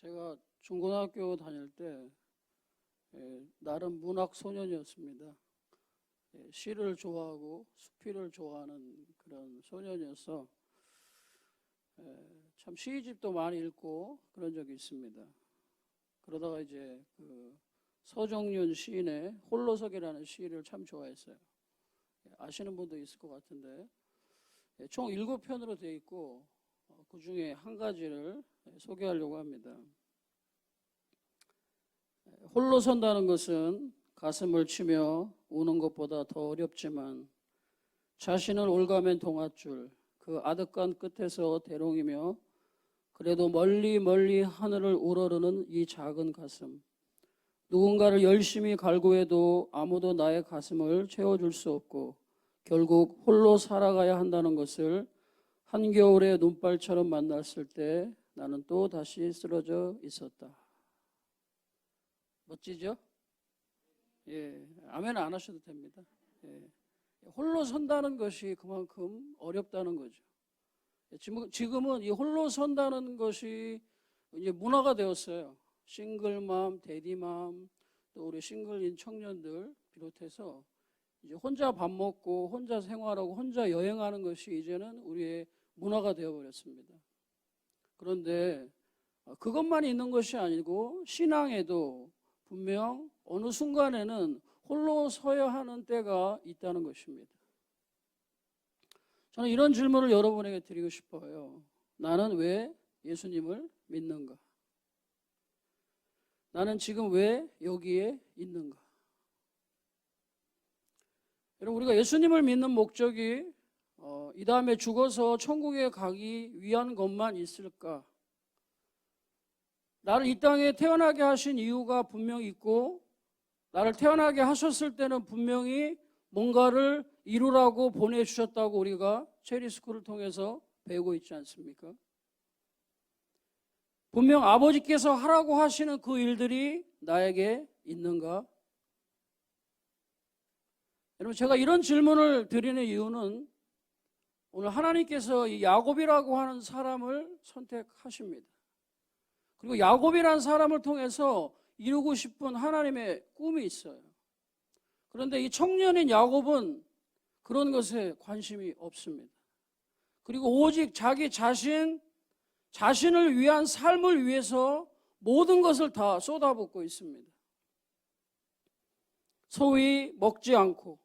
제가 중고등학교 다닐 때 나름 문학 소년이었습니다. 시를 좋아하고 수필을 좋아하는 그런 소년이어서 참 시집도 많이 읽고 그런 적이 있습니다. 그러다가 이제 그 서정윤 시인의 홀로서기라는 시를 참 좋아했어요. 아시는 분도 있을 것 같은데 총 7편으로 되어 있고 그 중에 한 가지를 소개하려고 합니다. 홀로 선다는 것은 가슴을 치며 우는 것보다 더 어렵지만 자신을 올가맨 동아줄 그 아득한 끝에서 대롱이며 그래도 멀리 멀리 하늘을 우러르는 이 작은 가슴, 누군가를 열심히 갈구해도 아무도 나의 가슴을 채워줄 수 없고 결국 홀로 살아가야 한다는 것을 한겨울의 눈발처럼 만났을 때 나는 또 다시 쓰러져 있었다. 멋지죠? 예, 아멘 안 하셔도 됩니다. 예, 홀로 선다는 것이 그만큼 어렵다는 거죠. 지금은 이 홀로 선다는 것이 이제 문화가 되었어요. 싱글맘, 데디맘, 또 우리 싱글인 청년들 비롯해서 이제 혼자 밥 먹고 혼자 생활하고 혼자 여행하는 것이 이제는 우리의 문화가 되어버렸습니다. 그런데 그것만 있는 것이 아니고 신앙에도 분명 어느 순간에는 홀로 서야 하는 때가 있다는 것입니다. 저는 이런 질문을 여러분에게 드리고 싶어요. 나는 왜 예수님을 믿는가? 나는 지금 왜 여기에 있는가? 여러분, 우리가 예수님을 믿는 목적이 이 다음에 죽어서 천국에 가기 위한 것만 있을까? 나를 이 땅에 태어나게 하신 이유가 분명히 있고 나를 태어나게 하셨을 때는 분명히 뭔가를 이루라고 보내주셨다고 우리가 체리스쿨을 통해서 배우고 있지 않습니까? 분명 아버지께서 하라고 하시는 그 일들이 나에게 있는가? 여러분, 제가 이런 질문을 드리는 이유는 오늘 하나님께서 이 야곱이라고 하는 사람을 선택하십니다. 그리고 야곱이라는 사람을 통해서 이루고 싶은 하나님의 꿈이 있어요. 그런데 이 청년인 야곱은 그런 것에 관심이 없습니다. 그리고 오직 자기 자신을 위한 삶을 위해서 모든 것을 다 쏟아붓고 있습니다. 소위 먹지 않고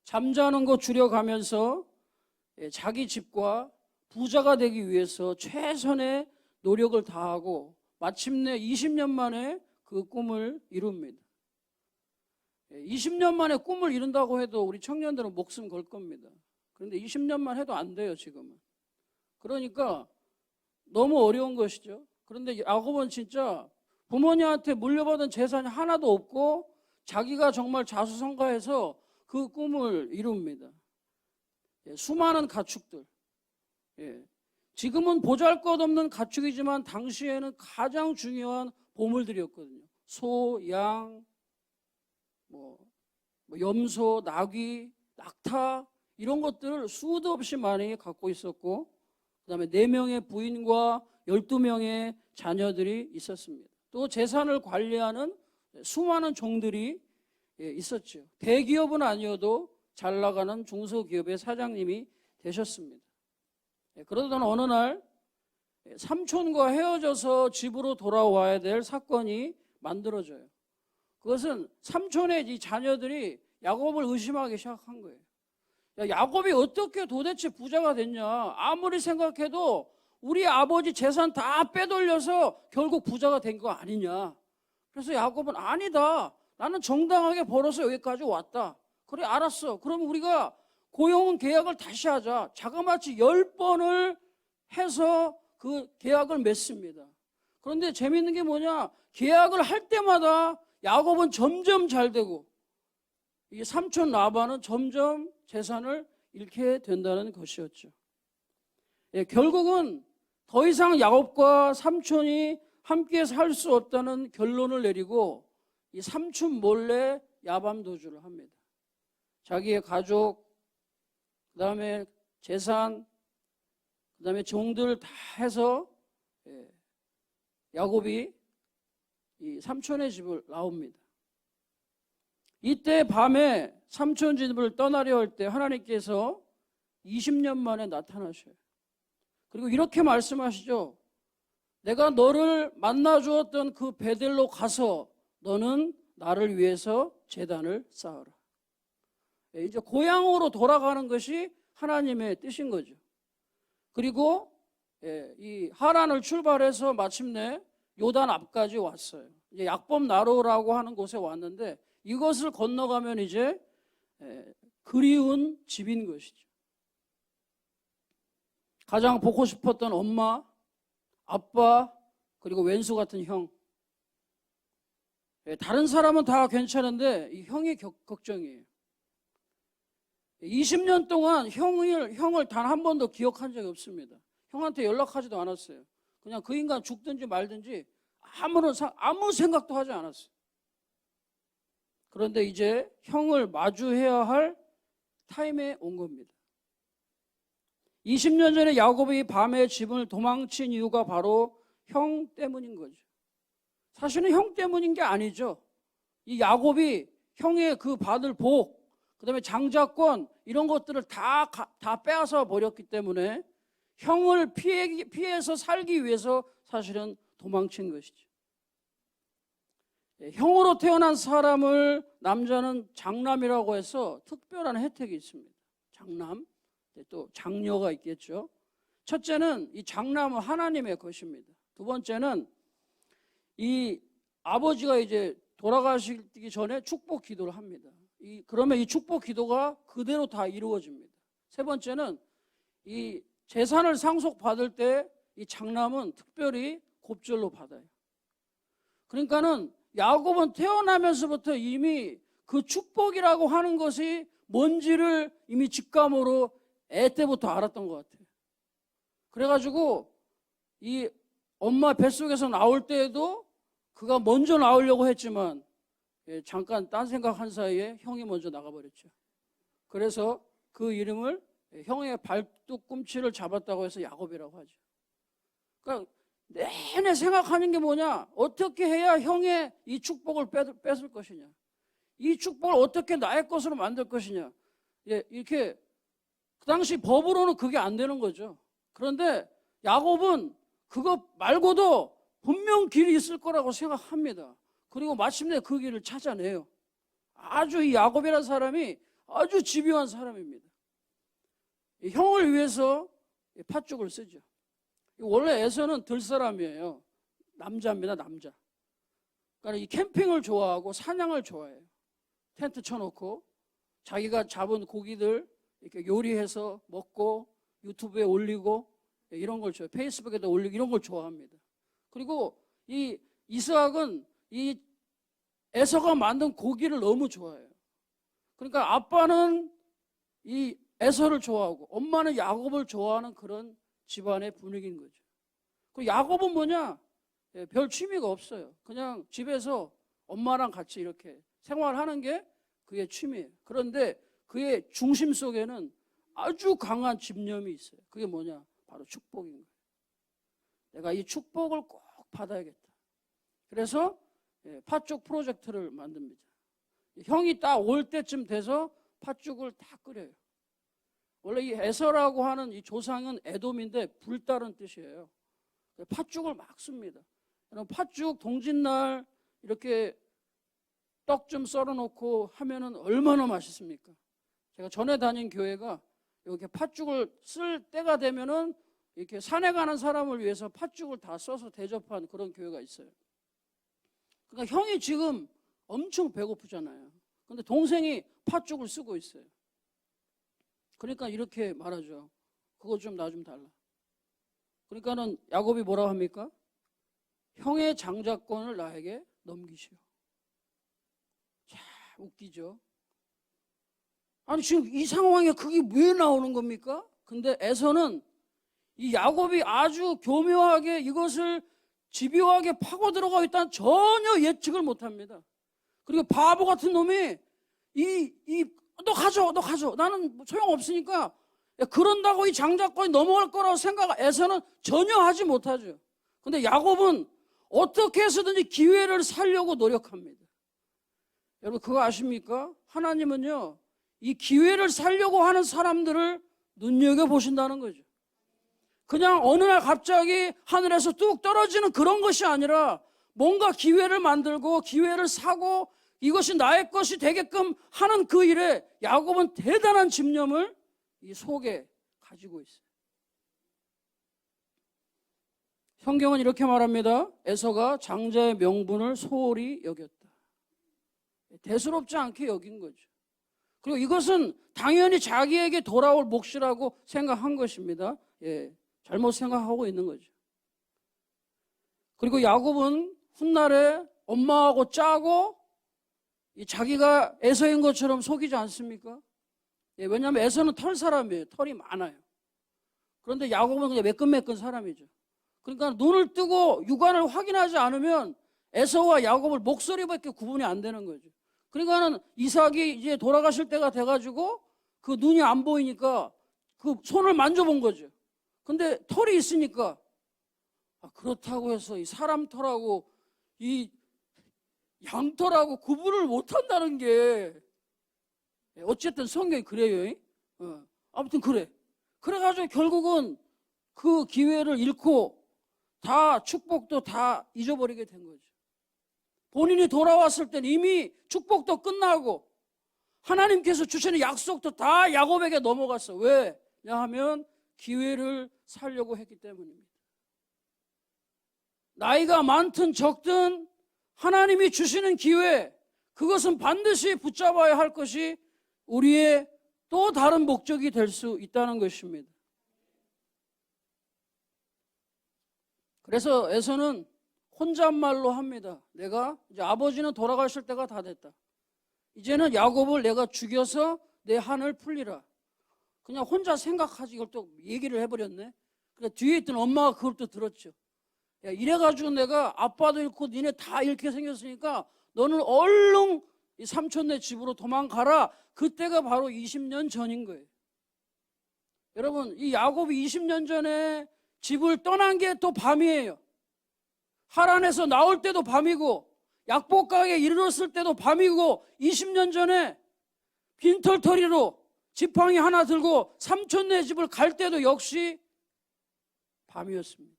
잠자는 거 줄여가면서 자기 집과 부자가 되기 위해서 최선의 노력을 다하고 마침내 20년 만에 그 꿈을 이룹니다. 20년 만에 꿈을 이룬다고 해도 우리 청년들은 목숨 걸 겁니다. 그런데 20년만 해도 안 돼요, 지금은. 그러니까 너무 어려운 것이죠. 그런데 야곱은 진짜 부모님한테 물려받은 재산이 하나도 없고 자기가 정말 자수성가해서 그 꿈을 이룹니다. 수많은 가축들. 지금은 보잘것없는 가축이지만 당시에는 가장 중요한 보물들이었거든요. 소, 양, 염소, 나귀, 낙타 이런 것들을 수도 없이 많이 갖고 있었고 그 다음에 4명의 부인과 12명의 자녀들이 있었습니다. 또 재산을 관리하는 수많은 종들이 있었죠. 대기업은 아니어도 잘 나가는 중소기업의 사장님이 되셨습니다. 그러던 어느 날 삼촌과 헤어져서 집으로 돌아와야 될 사건이 만들어져요. 그것은 삼촌의 이 자녀들이 야곱을 의심하기 시작한 거예요. 야곱이 어떻게 도대체 부자가 됐냐? 아무리 생각해도 우리 아버지 재산 다 빼돌려서 결국 부자가 된 거 아니냐? 그래서 야곱은 아니다. 나는 정당하게 벌어서 여기까지 왔다. 그래, 알았어. 그럼 우리가 고용 계약을 다시 하자. 자그마치 10번을 해서 그 계약을 맺습니다. 그런데 재밌는 게 뭐냐? 계약을 할 때마다 야곱은 점점 잘 되고 이 삼촌 라반은 점점 재산을 잃게 된다는 것이었죠. 결국은 더 이상 야곱과 삼촌이 함께 살 수 없다는 결론을 내리고 이 삼촌 몰래 야밤 도주를 합니다. 자기의 가족, 그 다음에 재산, 그 다음에 종들 다 해서 야곱이 이 삼촌의 집을 나옵니다. 이때 밤에 삼촌 집을 떠나려 할 때 하나님께서 20년 만에 나타나셔요. 그리고 이렇게 말씀하시죠. 내가 너를 만나 주었던 그 베델로 가서 너는 나를 위해서 제단을 쌓아라. 이제 고향으로 돌아가는 것이 하나님의 뜻인 거죠. 그리고 이 하란을 출발해서 마침내 요단 앞까지 왔어요. 이제 약법 나루라고 하는 곳에 왔는데 이것을 건너가면 이제 그리운 집인 것이죠. 가장 보고 싶었던 엄마, 아빠, 그리고 왼수 같은 형. 다른 사람은 다 괜찮은데 이 형이 걱정이에요. 20년 동안 형을 단 한 번도 기억한 적이 없습니다. 형한테 연락하지도 않았어요. 그냥 그 인간 죽든지 말든지 아무 생각도 하지 않았어요. 그런데 이제 형을 마주해야 할 타임에 온 겁니다. 20년 전에 야곱이 밤에 집을 도망친 이유가 바로 형 때문인 거죠. 사실은 형 때문인 게 아니죠. 이 야곱이 형의 그 받을 복, 그 다음에 장자권 이런 것들을 다 빼앗아 버렸기 때문에 형을 피해서 살기 위해서 사실은 도망친 것이죠. 형으로 태어난 사람을 남자는 장남이라고 해서 특별한 혜택이 있습니다. 장남, 또 장녀가 있겠죠. 첫째는 이 장남은 하나님의 것입니다. 두 번째는 이 아버지가 이제 돌아가시기 전에 축복 기도를 합니다. 그러면 이 축복 기도가 그대로 다 이루어집니다. 세 번째는 이 재산을 상속받을 때 이 장남은 특별히 곱절로 받아요. 그러니까는 야곱은 태어나면서부터 이미 그 축복이라고 하는 것이 뭔지를 이미 직감으로 애 때부터 알았던 것 같아요. 그래가지고 이 엄마 뱃속에서 나올 때에도 그가 먼저 나오려고 했지만 잠깐 딴 생각한 사이에 형이 먼저 나가버렸죠. 그래서 그 이름을 형의 발뒤꿈치를 잡았다고 해서 야곱이라고 하죠. 그러니까 내내 생각하는 게 뭐냐? 어떻게 해야 형의 이 축복을 뺏을 것이냐? 이 축복을 어떻게 나의 것으로 만들 것이냐? 이렇게 그 당시 법으로는 그게 안 되는 거죠. 그런데 야곱은 그거 말고도 분명 길이 있을 거라고 생각합니다. 그리고 마침내 그 길을 찾아내요. 아주 이 야곱이라는 사람이 아주 집요한 사람입니다. 형을 위해서 팥죽을 쓰죠. 원래 에서는 들사람이에요. 남자입니다, 남자. 그러니까 이 캠핑을 좋아하고 사냥을 좋아해요. 텐트 쳐놓고 자기가 잡은 고기들 이렇게 요리해서 먹고 유튜브에 올리고 이런 걸 좋아해요. 페이스북에도 올리고 이런 걸 좋아합니다. 그리고 이 이스학은 이 에서가 만든 고기를 너무 좋아해요. 그러니까 아빠는 이 에서를 좋아하고 엄마는 야곱을 좋아하는 그런 집안의 분위기인 거죠. 그리고 야곱은 뭐냐? 별 취미가 없어요. 그냥 집에서 엄마랑 같이 이렇게 생활하는 게 그의 취미예요. 그런데 그의 중심 속에는 아주 강한 집념이 있어요. 그게 뭐냐? 바로 축복인 거예요. 내가 이 축복을 꼭 받아야겠다. 그래서 팥죽 프로젝트를 만듭니다. 형이 딱 올 때쯤 돼서 팥죽을 다 끓여요. 원래 이 에서라고 하는 이 조상은 에돔인데 불다른 뜻이에요. 팥죽을 막 씁니다. 팥죽 동짓날 이렇게 떡 좀 썰어놓고 하면은 얼마나 맛있습니까? 제가 전에 다닌 교회가 이렇게 팥죽을 쓸 때가 되면은 이렇게 산에 가는 사람을 위해서 팥죽을 다 써서 대접한 그런 교회가 있어요. 그러니까 형이 지금 엄청 배고프잖아요. 근데 동생이 팥죽을 쓰고 있어요. 그러니까 이렇게 말하죠. 그거 좀 나 좀 달라. 그러니까는 야곱이 뭐라고 합니까? 형의 장자권을 나에게 넘기시오. 자, 웃기죠. 아니 지금 이 상황에 그게 왜 나오는 겁니까? 근데 에서는 이 야곱이 아주 교묘하게 이것을 집요하게 파고 들어가고 있다는 전혀 예측을 못합니다. 그리고 바보 같은 놈이 너 가져. 나는 소용없으니까. 그런다고 이 장자권이 넘어갈 거라고 생각해서는 전혀 하지 못하죠. 근데 야곱은 어떻게 해서든지 기회를 살려고 노력합니다. 여러분 그거 아십니까? 하나님은요, 이 기회를 살려고 하는 사람들을 눈여겨보신다는 거죠. 그냥 어느 날 갑자기 하늘에서 뚝 떨어지는 그런 것이 아니라 뭔가 기회를 만들고 기회를 사고 이것이 나의 것이 되게끔 하는 그 일에 야곱은 대단한 집념을 이 속에 가지고 있어요. 성경은 이렇게 말합니다. 에서가 장자의 명분을 소홀히 여겼다. 대수롭지 않게 여긴 거죠. 그리고 이것은 당연히 자기에게 돌아올 몫이라고 생각한 것입니다. 잘못 생각하고 있는 거죠. 그리고 야곱은 훗날에 엄마하고 짜고 자기가 에서인 것처럼 속이지 않습니까? 왜냐하면 에서는 털 사람이에요. 털이 많아요. 그런데 야곱은 그냥 매끈매끈 사람이죠. 그러니까 눈을 뜨고 육안을 확인하지 않으면 에서와 야곱을 목소리밖에 구분이 안 되는 거죠. 그러니까는 이삭이 이제 돌아가실 때가 돼가지고 그 눈이 안 보이니까 그 손을 만져본 거죠. 근데 털이 있으니까 그렇다고 해서 이 사람 털하고 이 양털하고 구분을 못한다는 게 어쨌든 성경이 그래요. 아무튼 그래. 그래가지고 결국은 그 기회를 잃고 다 축복도 다 잊어버리게 된 거죠. 본인이 돌아왔을 땐 이미 축복도 끝나고 하나님께서 주시는 약속도 다 야곱에게 넘어갔어. 왜? 하면 기회를 살려고 했기 때문입니다. 나이가 많든 적든 하나님이 주시는 기회, 그것은 반드시 붙잡아야 할 것이 우리의 또 다른 목적이 될 수 있다는 것입니다. 그래서 에서는 혼잣말로 합니다. 내가 이제 아버지는 돌아가실 때가 다 됐다. 이제는 야곱을 내가 죽여서 내 한을 풀리라. 그냥 혼자 생각하지 이걸 또 얘기를 해버렸네. 그러니까 뒤에 있던 엄마가 그걸 또 들었죠. 야, 이래가지고 내가 아빠도 잃고 니네 다 잃게 생겼으니까 너는 얼른 이 삼촌네 집으로 도망가라. 그때가 바로 20년 전인 거예요. 여러분, 이 야곱이 20년 전에 집을 떠난 게 또 밤이에요. 하란에서 나올 때도 밤이고 약복강에 이르렀을 때도 밤이고 20년 전에 빈털터리로 지팡이 하나 들고 삼촌네 집을 갈 때도 역시 밤이었습니다.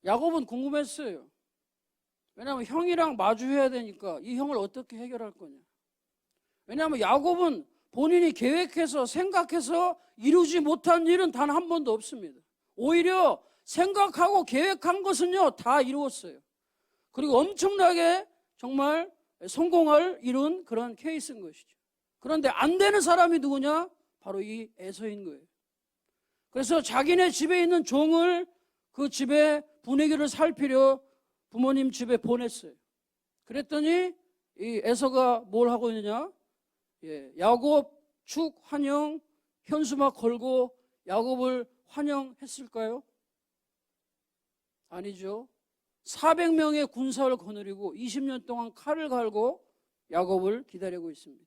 야곱은 궁금했어요. 왜냐하면 형이랑 마주해야 되니까 이 형을 어떻게 해결할 거냐. 왜냐하면 야곱은 본인이 계획해서 생각해서 이루지 못한 일은 단 한 번도 없습니다. 오히려 생각하고 계획한 것은요 다 이루었어요. 그리고 엄청나게 정말 성공을 이룬 그런 케이스인 것이죠. 그런데 안 되는 사람이 누구냐? 바로 이 에서인 거예요. 그래서 자기네 집에 있는 종을 그 집의 분위기를 살피려 부모님 집에 보냈어요. 그랬더니 이 에서가 뭘 하고 있느냐? 야곱 축 환영 현수막 걸고 야곱을 환영했을까요? 아니죠. 400명의 군사를 거느리고 20년 동안 칼을 갈고 야곱을 기다리고 있습니다.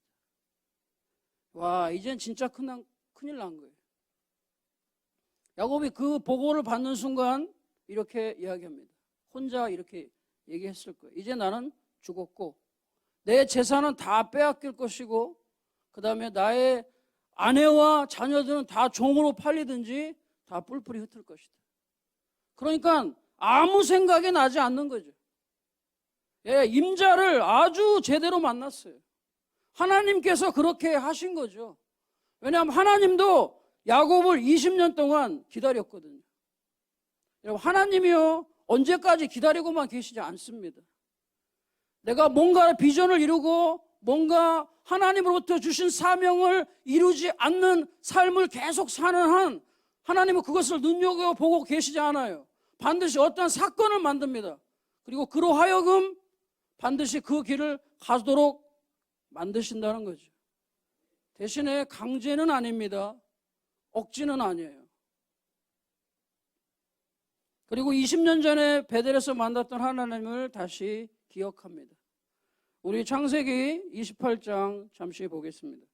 와, 이젠 진짜 큰일 난 거예요. 야곱이 그 보고를 받는 순간 이렇게 이야기합니다. 혼자 이렇게 얘기했을 거예요. 이제 나는 죽었고 내 재산은 다 빼앗길 것이고 그 다음에 나의 아내와 자녀들은 다 종으로 팔리든지 다 뿔뿔이 흩을 것이다. 그러니까 아무 생각이 나지 않는 거죠. 임자를 아주 제대로 만났어요. 하나님께서 그렇게 하신 거죠. 왜냐하면 하나님도 야곱을 20년 동안 기다렸거든요. 여러분, 하나님이요 언제까지 기다리고만 계시지 않습니다. 내가 뭔가 비전을 이루고 뭔가 하나님으로부터 주신 사명을 이루지 않는 삶을 계속 사는 한 하나님은 그것을 눈여겨보고 계시지 않아요. 반드시 어떤 사건을 만듭니다. 그리고 그로 하여금 반드시 그 길을 가도록 만드신다는 거죠. 대신에 강제는 아닙니다. 억지는 아니에요. 그리고 20년 전에 베델에서 만났던 하나님을 다시 기억합니다. 우리 창세기 28장 잠시 보겠습니다.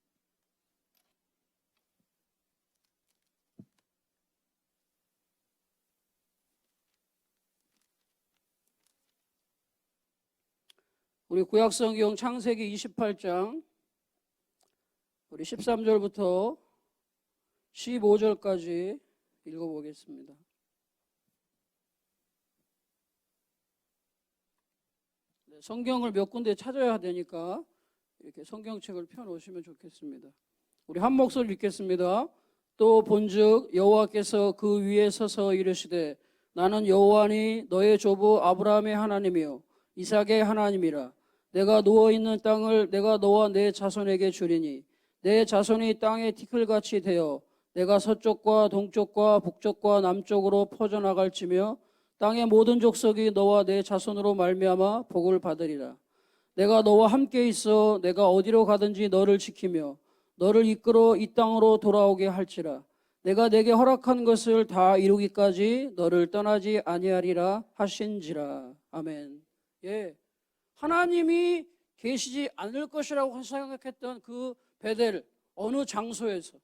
우리 구약성경 창세기 28장 우리 13절부터 15절까지 읽어보겠습니다. 성경을 몇 군데 찾아야 되니까 이렇게 성경책을 펴놓으시면 좋겠습니다. 우리 한 목소리 읽겠습니다. 또 본즉 여호와께서 그 위에 서서 이르시되 나는 여호와니 너의 조부 아브라함의 하나님이요 이삭의 하나님이라. 내가 누워있는 땅을 내가 너와 내 자손에게 주리니 내 자손이 땅의 티끌같이 되어 내가 서쪽과 동쪽과 북쪽과 남쪽으로 퍼져나갈지며 땅의 모든 족속이 너와 내 자손으로 말미암아 복을 받으리라. 내가 너와 함께 있어 내가 어디로 가든지 너를 지키며 너를 이끌어 이 땅으로 돌아오게 할지라. 내가 내게 허락한 것을 다 이루기까지 너를 떠나지 아니하리라 하신지라. 아멘. 예, 하나님이 계시지 않을 것이라고 생각했던 그 베델 어느 장소에서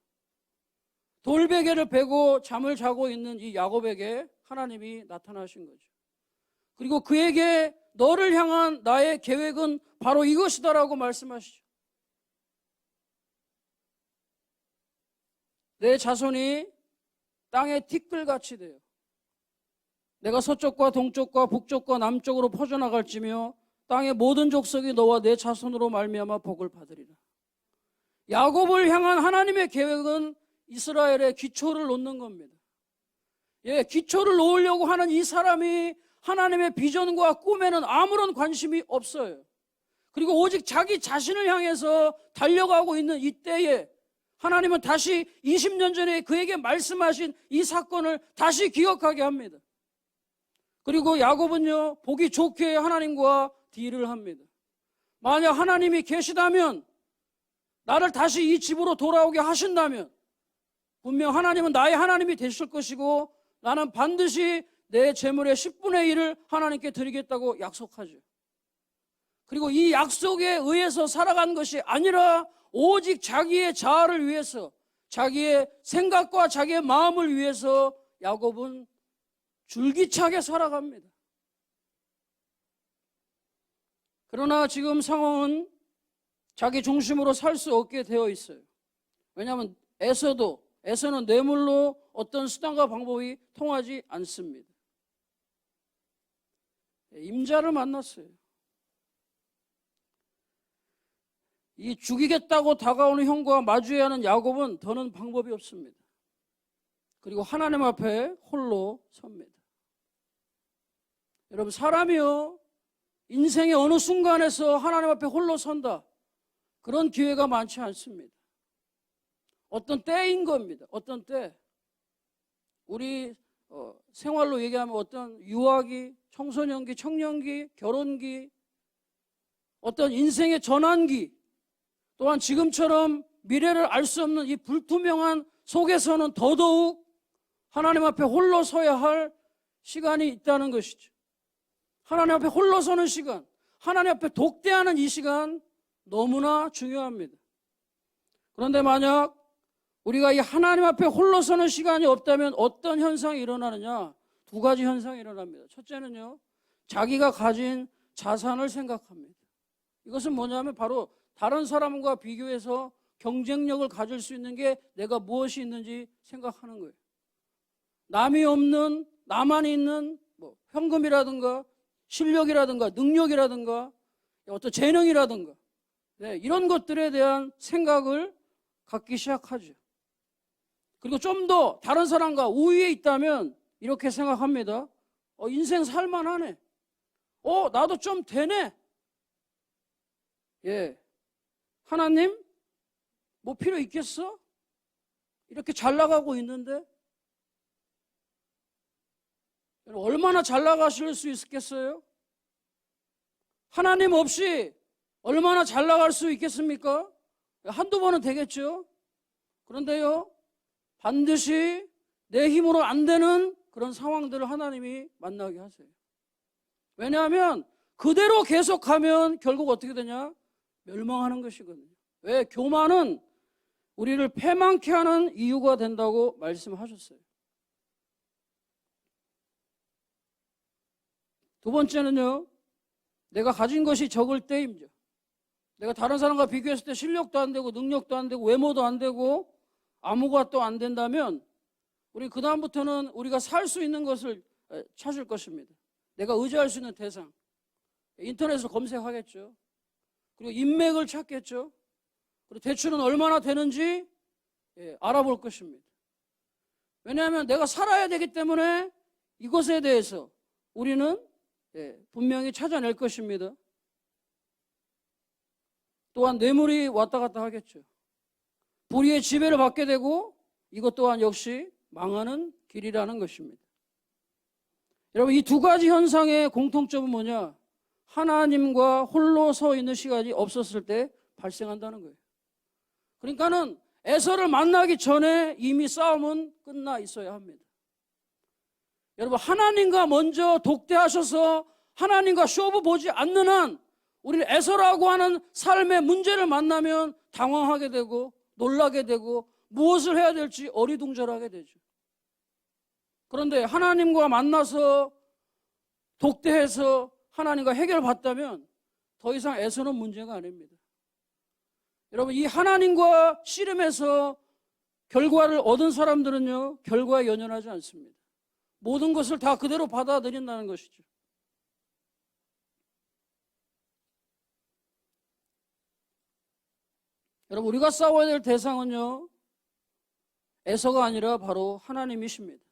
돌베개를 베고 잠을 자고 있는 이 야곱에게 하나님이 나타나신 거죠. 그리고 그에게 너를 향한 나의 계획은 바로 이것이다라고 말씀하시죠. 내 자손이 땅의 티끌같이 돼요. 내가 서쪽과 동쪽과 북쪽과 남쪽으로 퍼져나갈지며 땅의 모든 족속이 너와 내 자손으로 말미암아 복을 받으리라. 야곱을 향한 하나님의 계획은 이스라엘의 기초를 놓는 겁니다. 예, 기초를 놓으려고 하는 이 사람이 하나님의 비전과 꿈에는 아무런 관심이 없어요. 그리고 오직 자기 자신을 향해서 달려가고 있는 이때에 하나님은 다시 20년 전에 그에게 말씀하신 이 사건을 다시 기억하게 합니다. 그리고 야곱은요, 보기 좋게 하나님과 딜을 합니다. 만약 하나님이 계시다면, 나를 다시 이 집으로 돌아오게 하신다면 분명 하나님은 나의 하나님이 되실 것이고 나는 반드시 내 재물의 10분의 1을 하나님께 드리겠다고 약속하죠. 그리고 이 약속에 의해서 살아간 것이 아니라 오직 자기의 자아를 위해서, 자기의 생각과 자기의 마음을 위해서 야곱은 줄기차게 살아갑니다. 그러나 지금 상황은 자기 중심으로 살 수 없게 되어 있어요. 왜냐하면 에서는 뇌물로 어떤 수단과 방법이 통하지 않습니다. 임자를 만났어요. 이 죽이겠다고 다가오는 형과 마주해야 하는 야곱은 더는 방법이 없습니다. 그리고 하나님 앞에 홀로 섭니다. 여러분, 사람이요, 인생의 어느 순간에서 하나님 앞에 홀로 선다, 그런 기회가 많지 않습니다. 어떤 때인 겁니다. 어떤 때. 우리 생활로 얘기하면 어떤 유아기, 청소년기, 청년기, 결혼기, 어떤 인생의 전환기, 또한 지금처럼 미래를 알 수 없는 이 불투명한 속에서는 더더욱 하나님 앞에 홀로 서야 할 시간이 있다는 것이죠. 하나님 앞에 홀로 서는 시간, 하나님 앞에 독대하는 이 시간 너무나 중요합니다. 그런데 만약 우리가 이 하나님 앞에 홀로 서는 시간이 없다면 어떤 현상이 일어나느냐? 두 가지 현상이 일어납니다. 첫째는요, 자기가 가진 자산을 생각합니다. 이것은 뭐냐면 바로 다른 사람과 비교해서 경쟁력을 가질 수 있는 게 내가 무엇이 있는지 생각하는 거예요. 남이 없는, 나만 있는 현금이라든가 실력이라든가 능력이라든가 어떤 재능이라든가, 네, 이런 것들에 대한 생각을 갖기 시작하죠. 그리고 좀 더 다른 사람과 우위에 있다면 이렇게 생각합니다. 인생 살만하네. 나도 좀 되네. 예, 하나님 뭐 필요 있겠어? 이렇게 잘 나가고 있는데 얼마나 잘 나가실 수 있겠어요? 하나님 없이 얼마나 잘 나갈 수 있겠습니까? 한두 번은 되겠죠. 그런데요, 반드시 내 힘으로 안 되는 그런 상황들을 하나님이 만나게 하세요. 왜냐하면 그대로 계속하면 결국 어떻게 되냐? 멸망하는 것이거든요. 왜? 교만은 우리를 패망케 하는 이유가 된다고 말씀하셨어요. 두 번째는요, 내가 가진 것이 적을 때입니다. 내가 다른 사람과 비교했을 때 실력도 안 되고 능력도 안 되고 외모도 안 되고 아무것도 안 된다면 우리 그다음부터는 우리가 살 수 있는 것을 찾을 것입니다. 내가 의지할 수 있는 대상. 인터넷에서 검색하겠죠. 그리고 인맥을 찾겠죠. 그리고 대출은 얼마나 되는지 알아볼 것입니다. 왜냐하면 내가 살아야 되기 때문에 이것에 대해서 우리는 분명히 찾아낼 것입니다. 또한 뇌물이 왔다 갔다 하겠죠. 불의의 지배를 받게 되고 이것 또한 역시 망하는 길이라는 것입니다. 여러분, 이 두 가지 현상의 공통점은 뭐냐? 하나님과 홀로 서 있는 시간이 없었을 때 발생한다는 거예요. 그러니까는 에서를 만나기 전에 이미 싸움은 끝나 있어야 합니다. 여러분, 하나님과 먼저 독대하셔서 하나님과 쇼부 보지 않는 한 우리는 에서라고 하는 삶의 문제를 만나면 당황하게 되고 놀라게 되고 무엇을 해야 될지 어리둥절하게 되죠. 그런데 하나님과 만나서 독대해서 하나님과 해결받다면 더 이상 에서는 문제가 아닙니다. 여러분, 이 하나님과 씨름해서 결과를 얻은 사람들은요, 결과에 연연하지 않습니다. 모든 것을 다 그대로 받아들인다는 것이죠. 여러분, 우리가 싸워야 될 대상은요, 에서가 아니라 바로 하나님이십니다.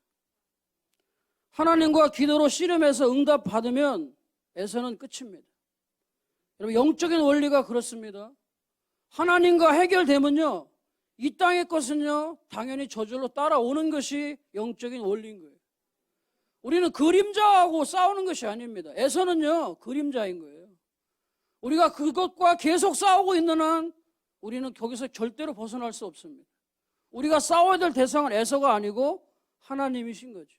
하나님과 기도로 씨름해서 응답 받으면 에서는 끝입니다. 여러분, 영적인 원리가 그렇습니다. 하나님과 해결되면요, 이 땅의 것은요, 당연히 저절로 따라오는 것이 영적인 원리인 거예요. 우리는 그림자하고 싸우는 것이 아닙니다. 에서는요, 그림자인 거예요. 우리가 그것과 계속 싸우고 있는 한 우리는 거기서 절대로 벗어날 수 없습니다. 우리가 싸워야 될 대상은 에서가 아니고 하나님이신 거죠.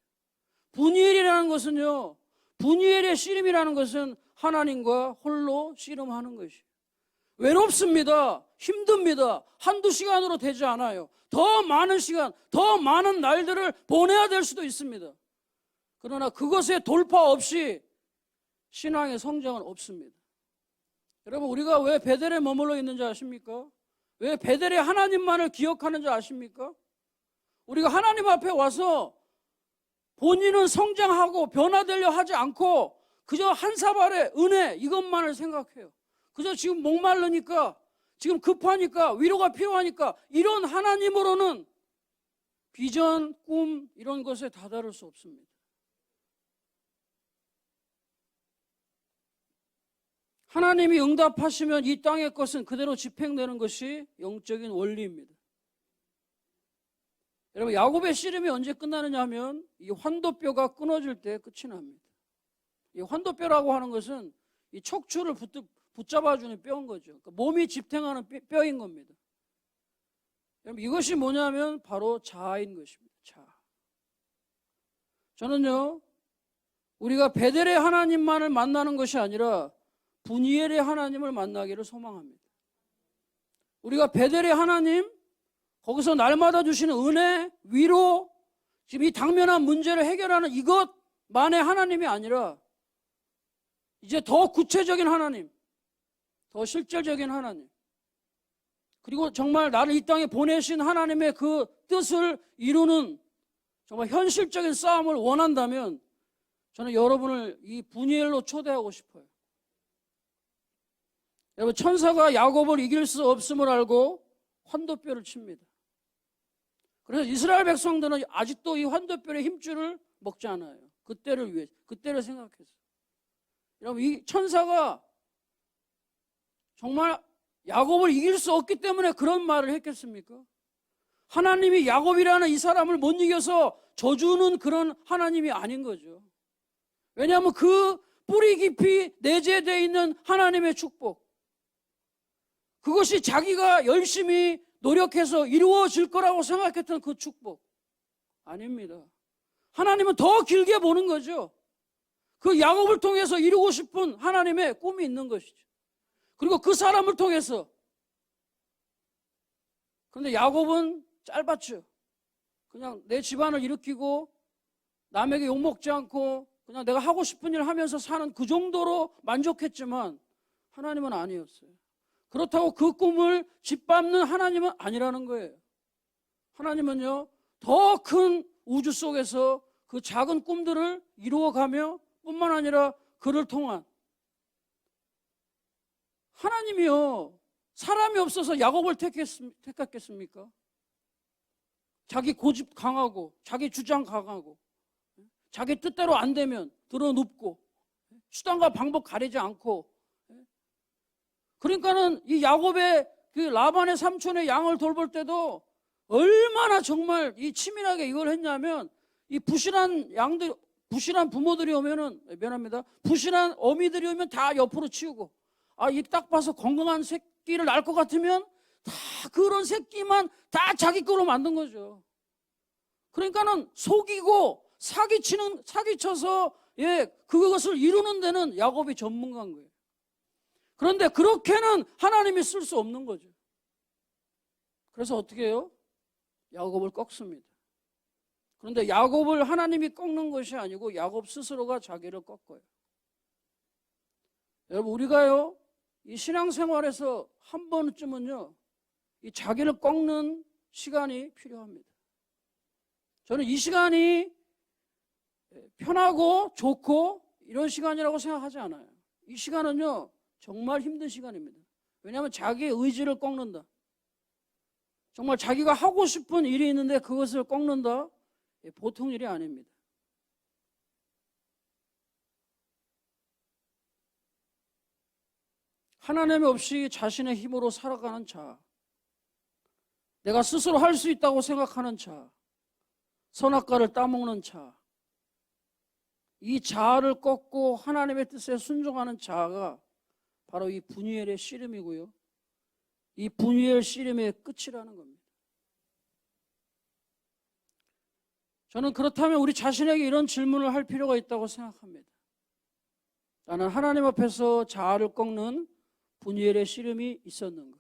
분이엘이라는 것은요, 분이엘의 씨름이라는 것은 하나님과 홀로 씨름하는 것이에요. 외롭습니다. 힘듭니다. 한두 시간으로 되지 않아요. 더 많은 시간, 더 많은 날들을 보내야 될 수도 있습니다. 그러나 그것에 돌파 없이 신앙의 성장은 없습니다. 여러분, 우리가 왜 베델에 머물러 있는지 아십니까? 왜 베델에 하나님만을 기억하는지 아십니까? 우리가 하나님 앞에 와서 본인은 성장하고 변화되려 하지 않고 그저 한 사발의 은혜 이것만을 생각해요. 그저 지금 목마르니까, 지금 급하니까, 위로가 필요하니까 이런 하나님으로는 비전, 꿈 이런 것에 다다를 수 없습니다. 하나님이 응답하시면 이 땅의 것은 그대로 집행되는 것이 영적인 원리입니다. 여러분, 야곱의 씨름이 언제 끝나느냐 하면 이 환도뼈가 끊어질 때 끝이 납니다. 이 환도뼈라고 하는 것은 이 척추를 붙잡아주는 뼈인 거죠. 그러니까 몸이 집행하는 뼈인 겁니다. 여러분, 이것이 뭐냐면 바로 자아인 것입니다. 자아. 저는요, 우리가 베델의 하나님만을 만나는 것이 아니라 분이엘의 하나님을 만나기를 소망합니다. 우리가 베델의 하나님, 거기서 날마다 주시는 은혜, 위로, 지금 이 당면한 문제를 해결하는 이것만의 하나님이 아니라 이제 더 구체적인 하나님, 더 실질적인 하나님, 그리고 정말 나를 이 땅에 보내신 하나님의 그 뜻을 이루는 정말 현실적인 싸움을 원한다면 저는 여러분을 이 분이엘로 초대하고 싶어요. 여러분, 천사가 야곱을 이길 수 없음을 알고 환도뼈를 칩니다. 그래서 이스라엘 백성들은 아직도 이 환도뼈의 힘줄을 먹지 않아요. 그때를 위해, 그때를 생각해서. 여러분, 이 천사가 정말 야곱을 이길 수 없기 때문에 그런 말을 했겠습니까? 하나님이 야곱이라는 이 사람을 못 이겨서 져주는 그런 하나님이 아닌 거죠. 왜냐하면 그 뿌리 깊이 내재되어 있는 하나님의 축복, 그것이 자기가 열심히 노력해서 이루어질 거라고 생각했던 그 축복 아닙니다. 하나님은 더 길게 보는 거죠. 그 야곱을 통해서 이루고 싶은 하나님의 꿈이 있는 것이죠. 그리고 그 사람을 통해서. 그런데 야곱은 짧았죠. 그냥 내 집안을 일으키고 남에게 욕먹지 않고 그냥 내가 하고 싶은 일 하면서 사는 그 정도로 만족했지만 하나님은 아니었어요. 그렇다고 그 꿈을 짓밟는 하나님은 아니라는 거예요. 하나님은요, 더 큰 우주 속에서 그 작은 꿈들을 이루어가며 뿐만 아니라 그를 통한 하나님이요, 사람이 없어서 야곱을 택했겠습니까? 자기 고집 강하고 자기 주장 강하고 자기 뜻대로 안 되면 드러눕고 수단과 방법 가리지 않고, 그러니까는 이 야곱의 그 라반의 삼촌의 양을 돌볼 때도 얼마나 정말 이 치밀하게 이걸 했냐면, 이 부실한 양들, 부실한 부모들이 오면은, 미안합니다, 부실한 어미들이 오면 다 옆으로 치우고, 이 딱 봐서 건강한 새끼를 낳을 것 같으면 다 그런 새끼만 다 자기 거로 만든 거죠. 그러니까는 속이고 사기쳐서 그것을 이루는 데는 야곱이 전문가인 거예요. 그런데 그렇게는 하나님이 쓸 수 없는 거죠. 그래서 어떻게 해요? 야곱을 꺾습니다. 그런데 야곱을 하나님이 꺾는 것이 아니고 야곱 스스로가 자기를 꺾어요. 여러분, 우리가요, 이 신앙생활에서 한 번쯤은요, 이 자기를 꺾는 시간이 필요합니다. 저는 이 시간이 편하고 좋고 이런 시간이라고 생각하지 않아요. 이 시간은요, 정말 힘든 시간입니다. 왜냐하면 자기의 의지를 꺾는다. 정말 자기가 하고 싶은 일이 있는데 그것을 꺾는다. 보통 일이 아닙니다. 하나님 없이 자신의 힘으로 살아가는 자, 내가 스스로 할 수 있다고 생각하는 자, 선악과를 따먹는 자, 이 자아를 꺾고 하나님의 뜻에 순종하는 자아가 바로 이 분이엘의 씨름이고요, 이 분이엘 씨름의 끝이라는 겁니다. 저는 그렇다면 우리 자신에게 이런 질문을 할 필요가 있다고 생각합니다. 나는 하나님 앞에서 자아를 꺾는 분이엘의 씨름이 있었는가?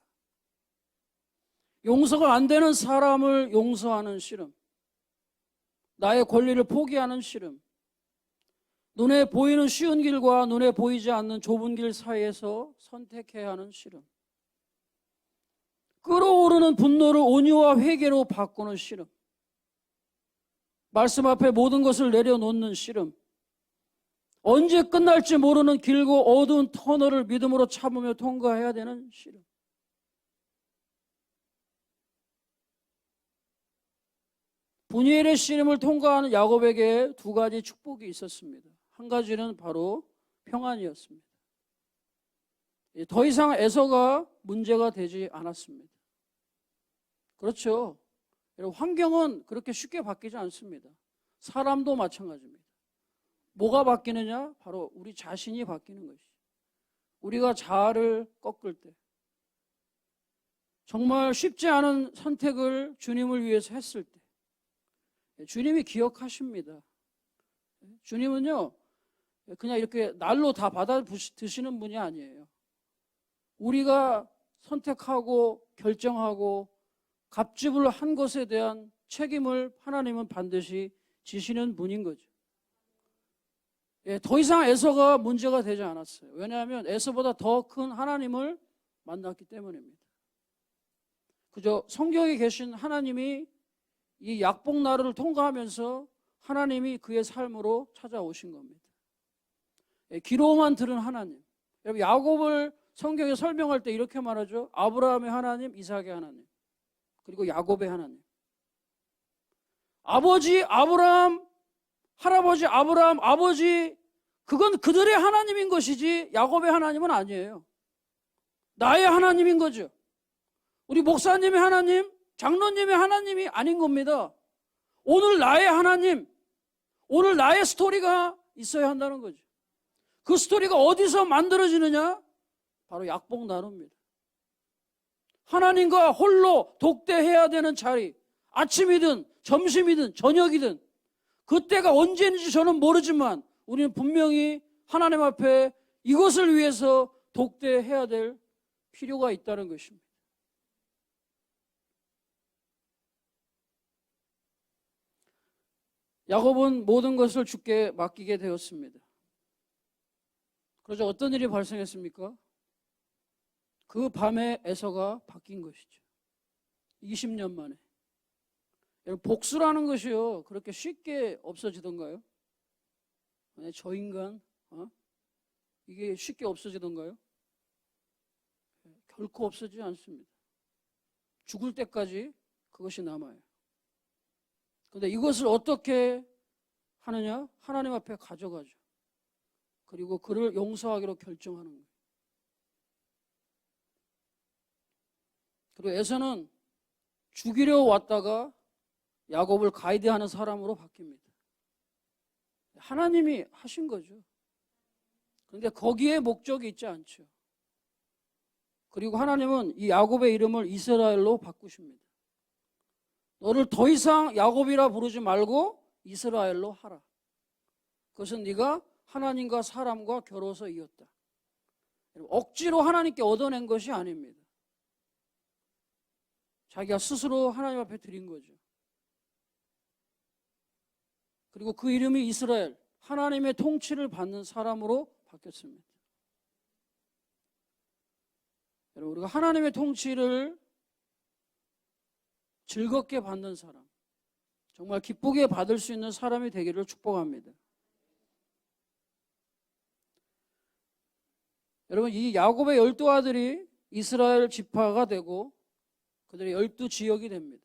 용서가 안 되는 사람을 용서하는 씨름, 나의 권리를 포기하는 씨름, 눈에 보이는 쉬운 길과 눈에 보이지 않는 좁은 길 사이에서 선택해야 하는 씨름, 끓어오르는 분노를 온유와 회개로 바꾸는 씨름, 말씀 앞에 모든 것을 내려놓는 씨름, 언제 끝날지 모르는 길고 어두운 터널을 믿음으로 참으며 통과해야 되는 씨름. 분이엘의 씨름을 통과하는 야곱에게 두 가지 축복이 있었습니다. 한 가지는 바로 평안이었습니다. 더 이상 에서가 문제가 되지 않았습니다. 그렇죠. 환경은 그렇게 쉽게 바뀌지 않습니다. 사람도 마찬가지입니다. 뭐가 바뀌느냐? 바로 우리 자신이 바뀌는 것이죠. 우리가 자아를 꺾을 때, 정말 쉽지 않은 선택을 주님을 위해서 했을 때 주님이 기억하십니다. 주님은요, 그냥 이렇게 날로 다 받아 드시는 분이 아니에요. 우리가 선택하고 결정하고 갑질을 한 것에 대한 책임을 하나님은 반드시 지시는 분인 거죠. 더 이상 에서가 문제가 되지 않았어요. 왜냐하면 에서보다 더 큰 하나님을 만났기 때문입니다. 그저 성경에 계신 하나님이 이 약복나루를 통과하면서 하나님이 그의 삶으로 찾아오신 겁니다. 귀로만 들은 하나님. 여러분, 야곱을 성경에 설명할 때 이렇게 말하죠. 아브라함의 하나님, 이삭의 하나님, 그리고 야곱의 하나님. 아버지 아브라함, 할아버지 아브라함, 아버지, 그건 그들의 하나님인 것이지 야곱의 하나님은 아니에요. 나의 하나님인 거죠. 우리 목사님의 하나님, 장로님의 하나님이 아닌 겁니다. 오늘 나의 하나님, 오늘 나의 스토리가 있어야 한다는 거죠. 그 스토리가 어디서 만들어지느냐? 바로 약복나루입니다. 하나님과 홀로 독대해야 되는 자리, 아침이든 점심이든 저녁이든, 그때가 언제인지 저는 모르지만 우리는 분명히 하나님 앞에 이것을 위해서 독대해야 될 필요가 있다는 것입니다. 야곱은 모든 것을 주께 맡기게 되었습니다. 그러자 어떤 일이 발생했습니까? 그 밤에 에서가 바뀐 것이죠. 20년 만에. 여러분, 복수라는 것이요, 그렇게 쉽게 없어지던가요? 저 인간, 이게 쉽게 없어지던가요? 결코 없어지지 않습니다. 죽을 때까지 그것이 남아요. 그런데 이것을 어떻게 하느냐? 하나님 앞에 가져가죠. 그리고 그를 용서하기로 결정하는 거예요. 그리고 에서는 죽이려 왔다가 야곱을 가이드하는 사람으로 바뀝니다. 하나님이 하신 거죠. 그런데 거기에 목적이 있지 않죠. 그리고 하나님은 이 야곱의 이름을 이스라엘로 바꾸십니다. 너를 더 이상 야곱이라 부르지 말고 이스라엘로 하라. 그것은 네가 하나님과 사람과 겨루어서 이었다. 억지로 하나님께 얻어낸 것이 아닙니다. 자기가 스스로 하나님 앞에 드린 거죠. 그리고 그 이름이 이스라엘, 하나님의 통치를 받는 사람으로 바뀌었습니다. 여러분, 우리가 하나님의 통치를 즐겁게 받는 사람, 정말 기쁘게 받을 수 있는 사람이 되기를 축복합니다. 여러분, 이 야곱의 12아들이 이스라엘 지파가 되고 그들의 12지역이 됩니다.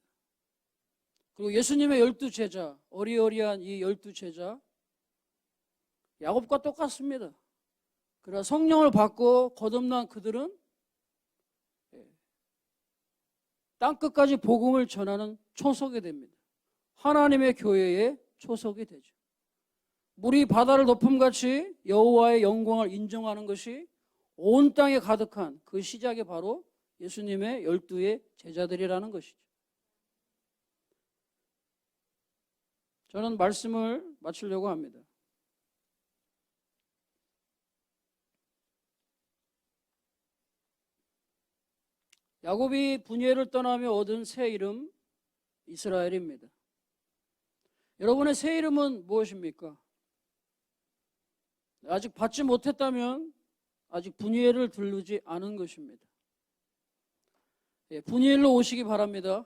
그리고 예수님의 12제자, 어리어리한 이 12제자, 야곱과 똑같습니다. 그러나 성령을 받고 거듭난 그들은 땅끝까지 복음을 전하는 초석이 됩니다. 하나님의 교회의 초석이 되죠. 물이 바다를 덮음같이 여호와의 영광을 인정하는 것이 온 땅에 가득한 그 시작이 바로 예수님의 12의 제자들이라는 것이죠. 저는 말씀을 마치려고 합니다. 야곱이 분이엘을 떠나며 얻은 새 이름 이스라엘입니다. 여러분의 새 이름은 무엇입니까? 아직 받지 못했다면 아직 분이엘을 들르지 않은 것입니다. 분이엘로 오시기 바랍니다.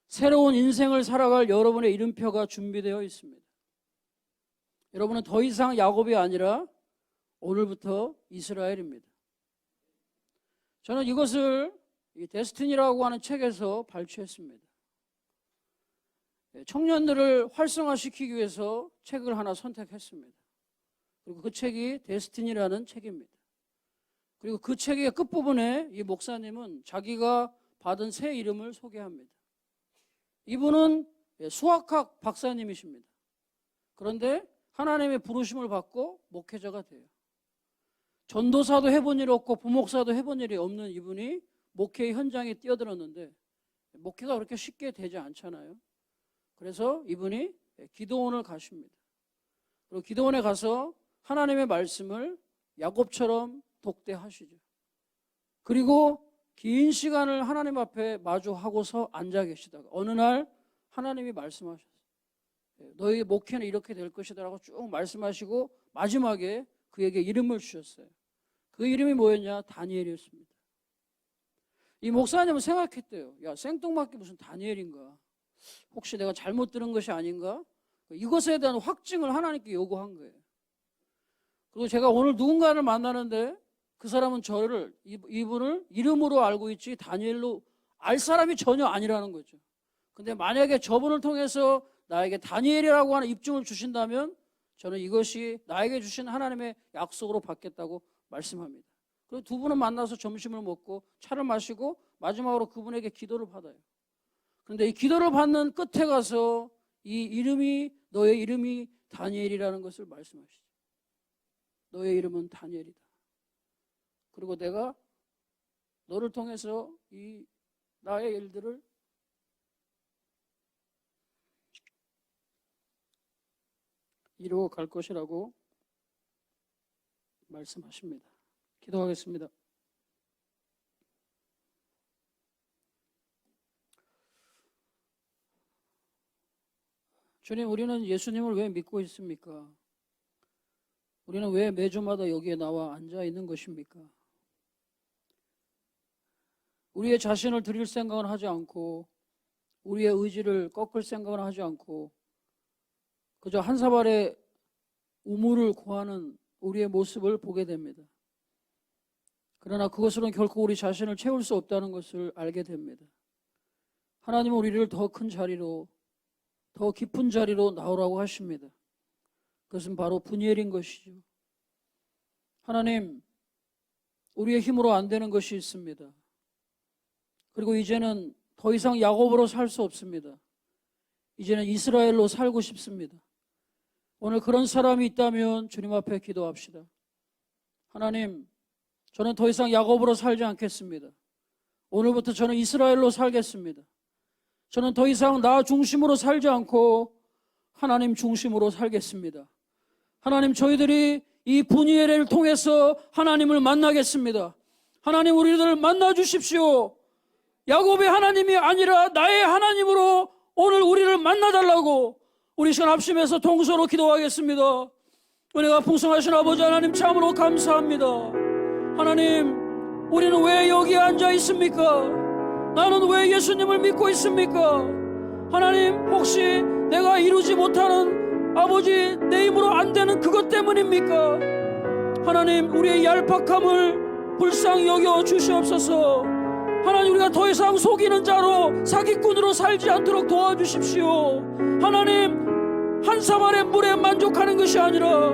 새로운 인생을 살아갈 여러분의 이름표가 준비되어 있습니다. 여러분은 더 이상 야곱이 아니라 오늘부터 이스라엘입니다. 저는 이것을 데스티니라고 하는 책에서 발췌했습니다. 청년들을 활성화시키기 위해서 책을 하나 선택했습니다. 그리고 그 책이 데스티니라는 책입니다. 그리고 그 책의 끝부분에 이 목사님은 자기가 받은 새 이름을 소개합니다. 이분은 수학학 박사님이십니다. 그런데 하나님의 부르심을 받고 목회자가 돼요. 전도사도 해본 일이 없고 부목사도 해본 일이 없는 이분이 목회 현장에 뛰어들었는데 목회가 그렇게 쉽게 되지 않잖아요. 그래서 이분이 기도원을 가십니다. 그리고 기도원에 가서 하나님의 말씀을 야곱처럼 독대하시죠. 그리고 긴 시간을 하나님 앞에 마주하고서 앉아 계시다가 어느 날 하나님이 말씀하셨어요. 너희 목회는 이렇게 될 것이다 라고 쭉 말씀하시고 마지막에 그에게 이름을 주셨어요. 그 이름이 뭐였냐? 다니엘이었습니다. 이 목사님은 생각했대요. 야, 생뚱맞게 무슨 다니엘인가? 혹시 내가 잘못 들은 것이 아닌가? 이것에 대한 확증을 하나님께 요구한 거예요. 그리고 제가 오늘 누군가를 만나는데 그 사람은 저를, 이분을 이름으로 알고 있지 다니엘로 알 사람이 전혀 아니라는 거죠. 근데 만약에 저분을 통해서 나에게 다니엘이라고 하는 입증을 주신다면 저는 이것이 나에게 주신 하나님의 약속으로 받겠다고 말씀합니다. 그리고 두 분은 만나서 점심을 먹고 차를 마시고 마지막으로 그분에게 기도를 받아요. 그런데 이 기도를 받는 끝에 가서 이 이름이 너의 이름이 다니엘이라는 것을 말씀하시죠. 너의 이름은 다니엘이다. 그리고 내가 너를 통해서 이 나의 일들을 이루어 갈 것이라고 말씀하십니다. 기도하겠습니다. 주님, 우리는 예수님을 왜 믿고 있습니까? 우리는 왜 매주마다 여기에 나와 앉아 있는 것입니까? 우리의 자신을 드릴 생각은 하지 않고 우리의 의지를 꺾을 생각은 하지 않고 그저 한 사발의 우물을 구하는 우리의 모습을 보게 됩니다. 그러나 그것으로는 결코 우리 자신을 채울 수 없다는 것을 알게 됩니다. 하나님은 우리를 더 큰 자리로, 더 깊은 자리로 나오라고 하십니다. 그것은 바로 분이엘인 것이죠. 하나님, 우리의 힘으로 안 되는 것이 있습니다. 그리고 이제는 더 이상 야곱으로 살 수 없습니다. 이제는 이스라엘로 살고 싶습니다. 오늘 그런 사람이 있다면 주님 앞에 기도합시다. 하나님, 저는 더 이상 야곱으로 살지 않겠습니다. 오늘부터 저는 이스라엘로 살겠습니다. 저는 더 이상 나 중심으로 살지 않고 하나님 중심으로 살겠습니다. 하나님, 저희들이 이 분이엘을 통해서 하나님을 만나겠습니다. 하나님, 우리들 만나 주십시오. 야곱의 하나님이 아니라 나의 하나님으로 오늘 우리를 만나달라고 우리 시간 합심해서 동서로 기도하겠습니다. 은혜가 풍성하신 아버지 하나님, 참으로 감사합니다. 하나님, 우리는 왜 여기에 앉아 있습니까? 나는 왜 예수님을 믿고 있습니까? 하나님, 혹시 내가 이루지 못하는 아버지 내 힘으로 안 되는 그것 때문입니까? 하나님, 우리의 얄팍함을 불쌍히 여겨 주시옵소서. 하나님, 우리가 더 이상 속이는 자로 사기꾼으로 살지 않도록 도와주십시오. 하나님, 한 사발의 물에 만족하는 것이 아니라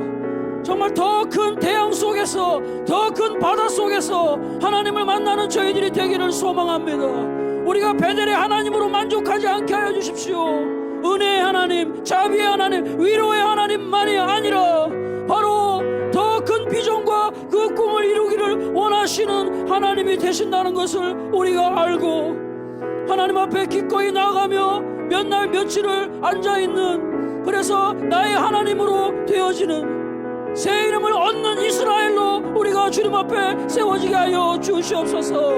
정말 더 큰 태양 속에서, 더 큰 바다 속에서 하나님을 만나는 저희들이 되기를 소망합니다. 우리가 베델의 하나님으로 만족하지 않게 하여 주십시오. 은혜의 하나님, 자비의 하나님, 위로의 하나님만이 아니라 바로 더 큰 비전과 그 꿈을 이루기를 원하시는 하나님이 되신다는 것을 우리가 알고 하나님 앞에 기꺼이 나아가며 몇 날 며칠을 앉아있는, 그래서 나의 하나님으로 되어지는 새 이름을 얻는 이스라엘로 우리가 주님 앞에 세워지게 하여 주시옵소서.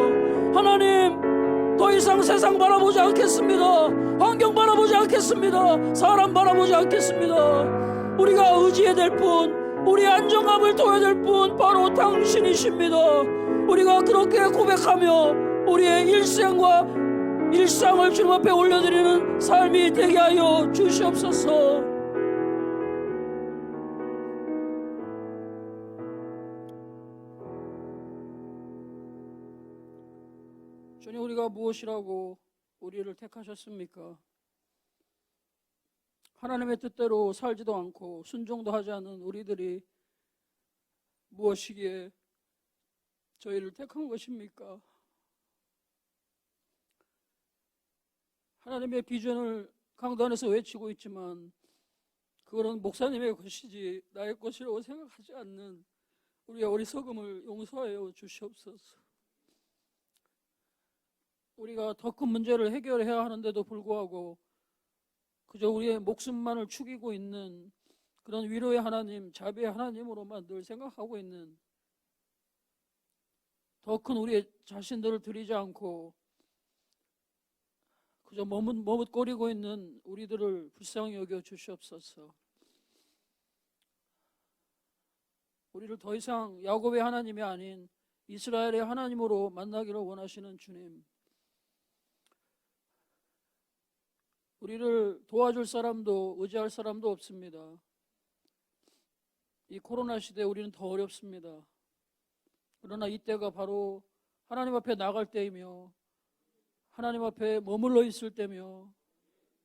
하나님, 더 이상 세상 바라보지 않겠습니다. 환경 바라보지 않겠습니다. 사람 바라보지 않겠습니다. 우리가 의지해야 될 분, 우리의 안정감을 둬야 될 분 바로 당신이십니다. 우리가 그렇게 고백하며 우리의 일상을 주님 앞에 올려드리는 삶이 되게 하여 주시옵소서. 주님, 우리가 무엇이라고 우리를 택하셨습니까? 하나님의 뜻대로 살지도 않고 순종도 하지 않는 우리들이 무엇이기에 저희를 택한 것입니까? 하나님의 비전을 강단에서 외치고 있지만 그거는 목사님의 것이지 나의 것이라고 생각하지 않는 우리의 어리석음을 용서하여 주시옵소서. 우리가 더 큰 문제를 해결해야 하는데도 불구하고 그저 우리의 목숨만을 축이고 있는 그런 위로의 하나님, 자비의 하나님으로만 늘 생각하고 있는, 더 큰 우리의 자신들을 드리지 않고 그저 머뭇거리고 있는 우리들을 불쌍히 여겨 주시옵소서. 우리를 더 이상 야곱의 하나님이 아닌 이스라엘의 하나님으로 만나기를 원하시는 주님, 우리를 도와줄 사람도 의지할 사람도 없습니다. 이 코로나 시대에 우리는 더 어렵습니다. 그러나 이때가 바로 하나님 앞에 나갈 때이며 하나님 앞에 머물러 있을 때며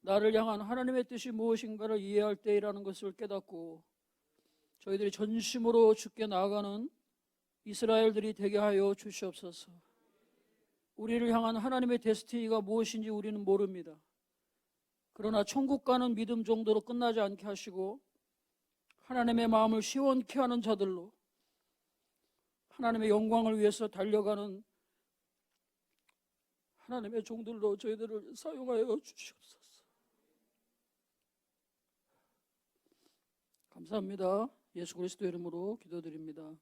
나를 향한 하나님의 뜻이 무엇인가를 이해할 때이라는 것을 깨닫고 저희들이 전심으로 주께 나아가는 이스라엘들이 되게 하여 주시옵소서. 우리를 향한 하나님의 데스티니가 무엇인지 우리는 모릅니다. 그러나 천국 가는 믿음 정도로 끝나지 않게 하시고 하나님의 마음을 시원케 하는 자들로 하나님의 영광을 위해서 달려가는 하나님의 종들로 저희들을 사용하여 주시옵소서. 감사합니다. 예수 그리스도 이름으로 기도드립니다.